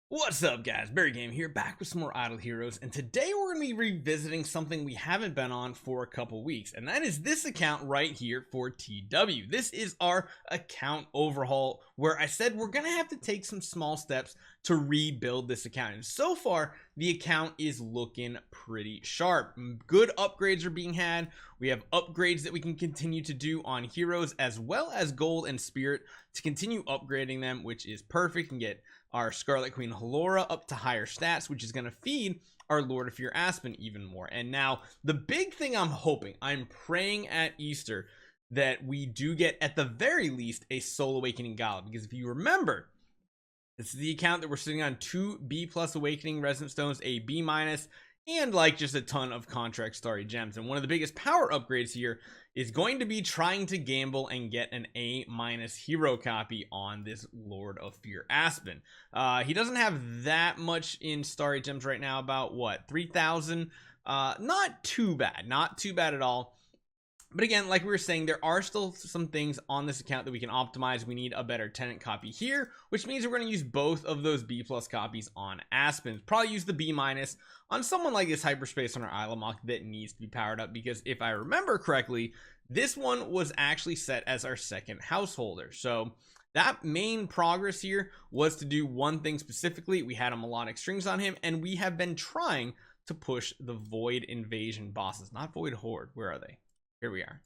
What's up, guys? Barry Game here, back with some more Idle Heroes, and today we're going to be revisiting something we haven't been on for a couple weeks, and that is this account right here for TW. This is our account overhaul, where I said we're going to have to take some small steps to rebuild this account, and so far, the account is looking pretty sharp. Good upgrades are being had. We have upgrades that we can continue to do on heroes, as well as gold and spirit to continue upgrading them, which is perfect, and get our Scarlet Queen Halora up to higher stats, which is going to feed our Lord of Fear Aspen even more. And now the big thing I'm praying at Easter that we do get at the very least a Soul Awakening Gala, because if you remember, this is the account that we're sitting on 2 B+ Awakening Resonant Stones, a B-, and like just a ton of contract starry gems. And one of the biggest power upgrades here is going to be trying to gamble and get an A- hero copy on this Lord of Fear Aspen. He doesn't have that much in starry gems right now, about what, 3,000? Not too bad at all. But again, like we were saying, there are still some things on this account that we can optimize. We need a better tenant copy here, which means we're going to use both of those B+ copies on Aspen. Probably use the B- on someone like this Hyperspace on our Islamok that needs to be powered up, because if I remember correctly, this one was actually set as our second householder. So that main progress here was to do one thing specifically. We had a melodic strings on him, and we have been trying to push the Void Invasion bosses, not Void Horde. Where are they? Here we are.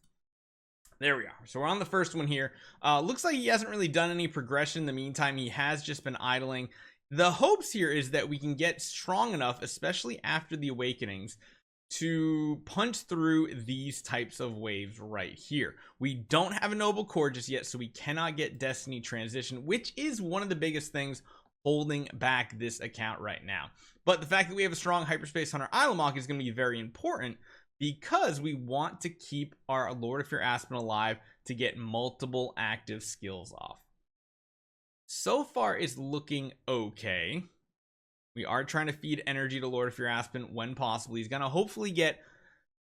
There we are. So we're on the first one here. Looks like he hasn't really done any progression in the meantime. He has just been idling. The hopes here is that we can get strong enough, especially after the awakenings, to punch through these types of waves right here. We don't have a noble core just yet, so we cannot get destiny transition, which is one of the biggest things holding back this account right now. But the fact that we have a strong Hyperspace Hunter Islamok is going to be very important, because we want to keep our Lord of Fear Aspen alive to get multiple active skills off. So far, it's looking okay. We are trying to feed energy to Lord of Fear Aspen when possible. He's going to hopefully get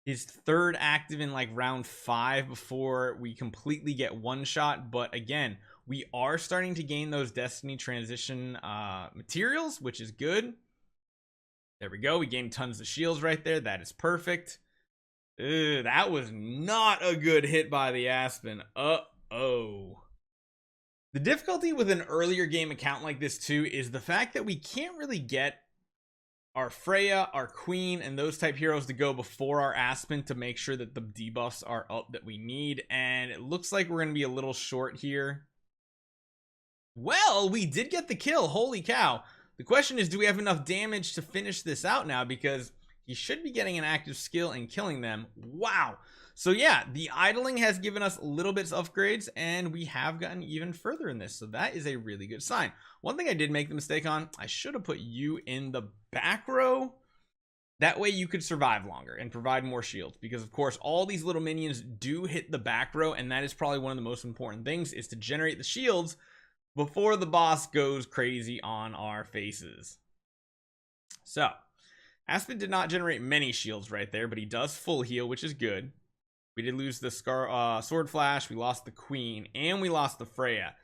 his third active in like round 5 before we completely get one shot. But again, we are starting to gain those Destiny transition materials, which is good. There we go. We gained tons of shields right there. That is perfect. Ew, that was not a good hit by the Aspen. The difficulty with an earlier game account like this too is the fact that we can't really get our Freya, our Queen, and those type heroes to go before our Aspen to make sure that the debuffs are up that we need. And it looks like we're going to be a little short here. Well, we did get the kill. Holy cow. The question is, do we have enough damage to finish this out now? Because he should be getting an active skill and killing them. Wow. So yeah, the idling has given us little bits of upgrades, and we have gotten even further in this. So that is a really good sign. One thing I did make the mistake on, I should have put you in the back row. That way you could survive longer and provide more shields, because of course all these little minions do hit the back row, and that is probably one of the most important things, is to generate the shields before the boss goes crazy on our faces. So Aspen did not generate many shields right there, but he does full heal, which is good. We did lose the Sword Flash, we lost the Queen, and we lost the Freya.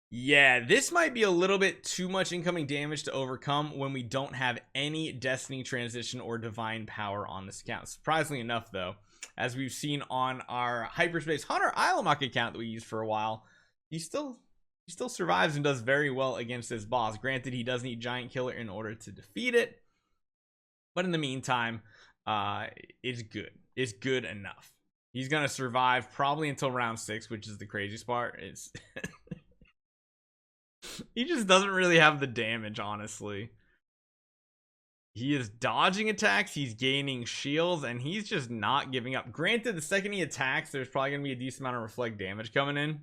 Yeah, this might be a little bit too much incoming damage to overcome when we don't have any Destiny transition or Divine Power on this account. Surprisingly enough, though, as we've seen on our Hyperspace Hunter Islamok account that we used for a while, he still survives and does very well against this boss. Granted, he does need Giant Killer in order to defeat it, but in the meantime, it's good. It's good enough. He's going to survive probably until round 6, which is the craziest part. It's he just doesn't really have the damage, honestly. He is dodging attacks, he's gaining shields, and he's just not giving up. Granted, the second he attacks, there's probably going to be a decent amount of reflect damage coming in.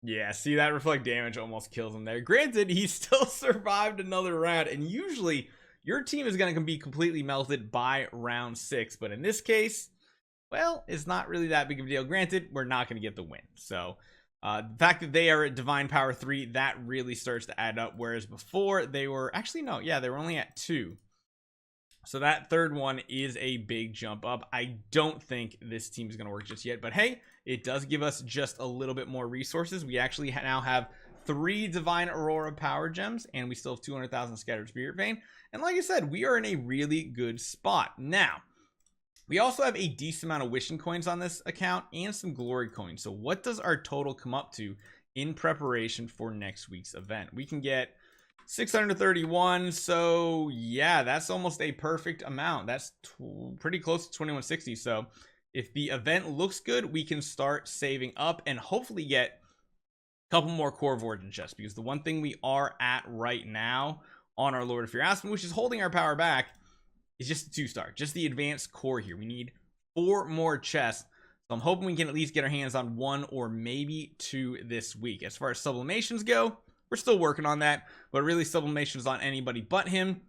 Yeah, see, that reflect damage almost kills him there. Granted, he still survived another round, and usually your team is going to be completely melted by round 6, but in this case, well, it's not really that big of a deal. Granted, we're not going to get the win. So the fact that they are at Divine Power 3, that really starts to add up, whereas before they were, actually no, yeah, they were only at 2. So that third one is a big jump up. I don't think this team is going to work just yet, but hey, it does give us just a little bit more resources. We actually now have 3 Divine Aurora Power Gems, and we still have 200,000 Scattered Spirit Vein. And like I said, we are in a really good spot. Now, we also have a decent amount of Wishing Coins on this account and some Glory Coins. So what does our total come up to in preparation for next week's event? We can get 631. So yeah, that's almost a perfect amount. That's pretty close to 2160. So if the event looks good, we can start saving up and hopefully get a couple more core of Origin chests, because the one thing we are at right now on our Lord of Fear Aspen, which is holding our power back, is just a 2-star, just the advanced core here. We need 4 more chests. So I'm hoping we can at least get our hands on 1 or maybe 2 this week. As far as sublimations go, we're still working on that, but really sublimations on anybody but him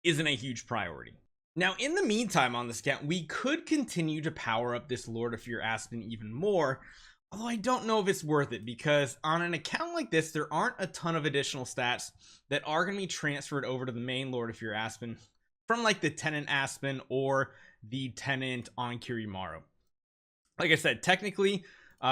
isn't a huge priority. Now, in the meantime on this account, we could continue to power up this Lord of Fear Aspen even more, although I don't know if it's worth it, because on an account like this, there aren't a ton of additional stats that are going to be transferred over to the main Lord of Fear Aspen from like the Tenant Aspen or the Tenant on Kirimaru. Like I said, technically,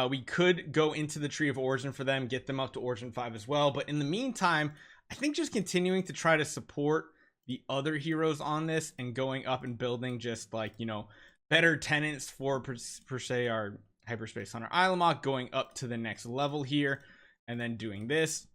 we could go into the Tree of Origin for them, get them up to Origin 5 as well. But in the meantime, I think just continuing to try to support the other heroes on this and going up and building just like, you know, better tenants for per se our Hyperspace Hunter Ilamok, going up to the next level here and then doing this.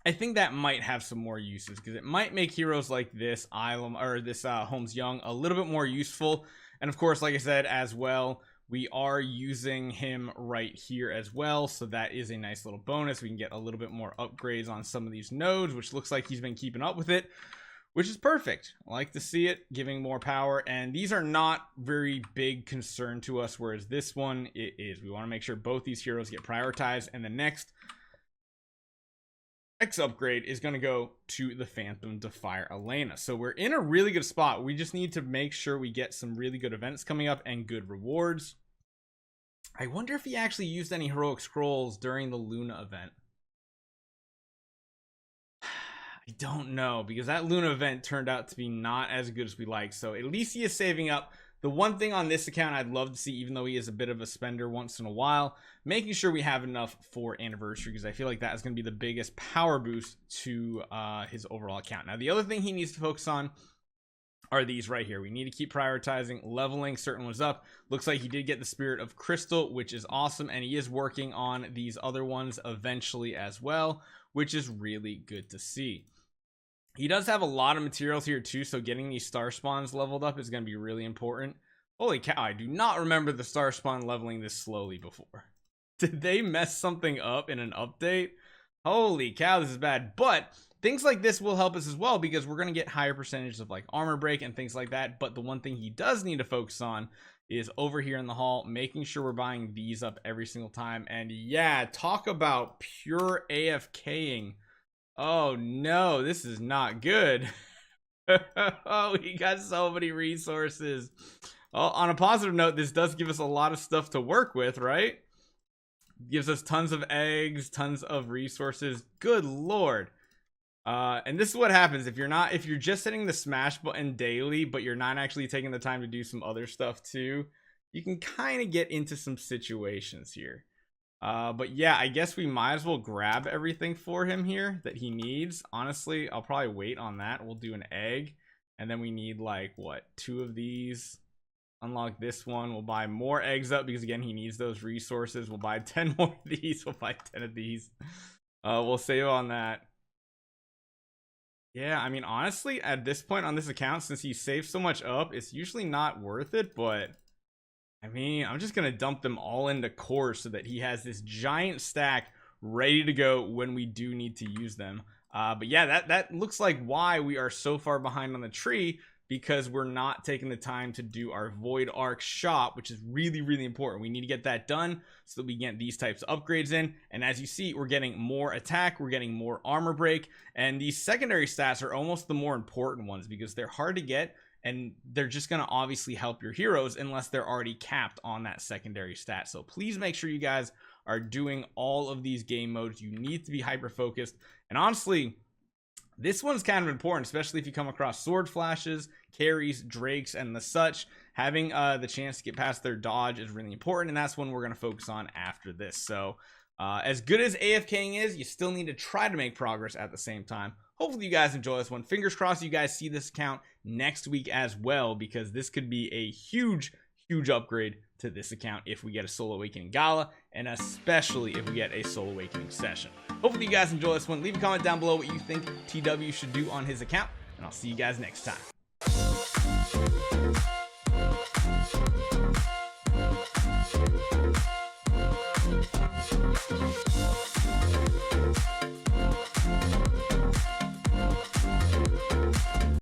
I think that might have some more uses, because it might make heroes like this Holmes Young a little bit more useful. And of course, like I said as well, we are using him right here as well, so that is a nice little bonus. We can get a little bit more upgrades on some of these nodes, which looks like he's been keeping up with it, which is perfect. I like to see it, giving more power. And these are not very big concern to us, whereas this one, it is. We want to make sure both these heroes get prioritized, and the next upgrade is going to go to the Phantom Defier Elena. So we're in a really good spot. We just need to make sure we get some really good events coming up and good rewards. I wonder if he actually used any heroic scrolls during the Luna event. I don't know, because that Luna event turned out to be not as good as we like. So at least he is saving up. The one thing on this account I'd love to see, even though he is a bit of a spender once in a while, making sure we have enough for Anniversary, because I feel like that is going to be the biggest power boost to his overall account. Now, the other thing he needs to focus on are these right here. We need to keep prioritizing leveling certain ones up. Looks like he did get the Spirit of Crystal, which is awesome, and he is working on these other ones eventually as well, which is really good to see. He does have a lot of materials here too, so getting these star spawns leveled up is going to be really important. Holy cow, I do not remember the star spawn leveling this slowly before. Did they mess something up in an update? Holy cow, this is bad. But things like this will help us as well, because we're going to get higher percentages of like armor break and things like that. But the one thing he does need to focus on is over here in the hall, making sure we're buying these up every single time. And yeah, talk about pure AFKing. Oh no, this is not good. Oh, we got so many resources. Well, on a positive note, this does give us a lot of stuff to work with, right? Gives us tons of eggs, tons of resources. Good lord. And this is what happens if you're just hitting the smash button daily, but you're not actually taking the time to do some other stuff too. You can kind of get into some situations here. But yeah, I guess we might as well grab everything for him here that he needs. Honestly, I'll probably wait on that. We'll do an egg, and then we need like what, 2 of these. Unlock this one. We'll buy more eggs up, because again, he needs those resources. We'll buy 10 more of these. We'll buy 10 of these. We'll save on that. Yeah, I mean, honestly, at this point on this account, since he saves so much up, it's usually not worth it, but I mean, I'm just going to dump them all into core so that he has this giant stack ready to go when we do need to use them. But yeah, that looks like why we are so far behind on the tree, because we're not taking the time to do our Void Arc shop, which is really, really important. We need to get that done so that we get these types of upgrades in. And as you see, we're getting more attack, we're getting more armor break, and these secondary stats are almost the more important ones, because they're hard to get, and they're just going to obviously help your heroes unless they're already capped on that secondary stat. So please make sure you guys are doing all of these game modes. You need to be hyper focused. And honestly, this one's kind of important, especially if you come across sword flashes, carries, drakes, and the such. having the chance to get past their dodge is really important, and that's one we're going to focus on after this. So as good as AFKing is, you still need to try to make progress at the same time. Hopefully you guys enjoy this one. Fingers crossed you guys see this account next week as well, because this could be a huge upgrade to this account if we get a Soul Awakening Gala, and especially if we get a Soul Awakening session. Hopefully you guys enjoy this one. Leave a comment down below what you think TW should do on his account, and I'll see you guys next time.